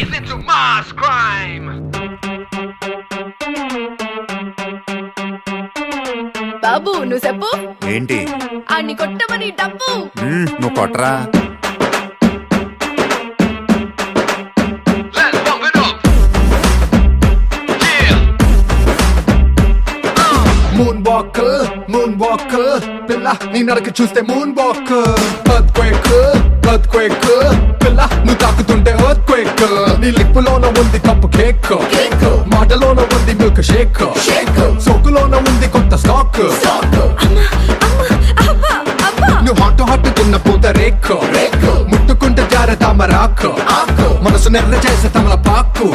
Ease into mass crime. బాబు నువ్వు చెప్పు. ఏంటి? అన్ని కొట్టమని డబ్బు. నువ్వు కొట్టరా. Let's bump it up. Yeah. Moon walk పిల్ల నీ నడక చూస్తే మూన్ వాక్ ఎర్త్క్వేక్ పిల్ల నువ్వు తాకుతుంటే ఎర్త్క్వేక్ నీ లిప్పులోన ఉంది కప్పు కేక్ మాటలోన ఉంది మిల్క్ షేక్ సోకులోన ఉంది కొత్త స్టాక్ నువ్వు హాట్ తిన్న పూత రేక్ ముట్టుకుంటే జార తామరాకు మనసు నెర్ర చేసే తమల పాకు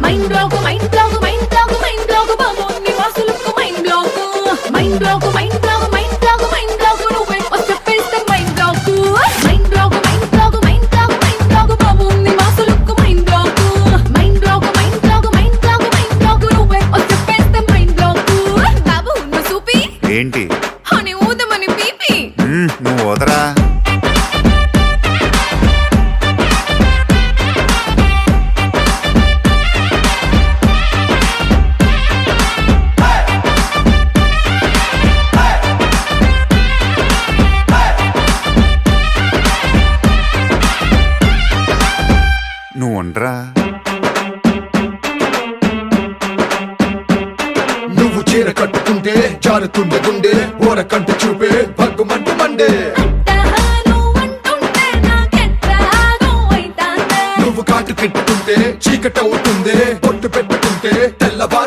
mind block mind block mind block mind block బాబు నీ వాసులకు mind block mind block mind block mind block mind block నువ్వే వచ్చేస్తే mind block mind block mind block mind block mind block బాబు నీ వాసులకు mind block mind block mind block mind block mind block నువ్వే వచ్చేస్తే మైండ్ బ్లాక్ బాబు నువ్వు సూపి ఏంటి? అని ఊదమని పీపి నువ్వు వదరా. నువ్వు ఉండరా. నువ్వు చీర కట్టుకుంటే జారుతుండే గుండె ఓర కంట చూపే భగ్గుమంటు మండే నువ్వు కాటు కిట్టుకుంటే చీకటవుతుందే పొట్టు పెట్టుకుంటే తెల్లవారు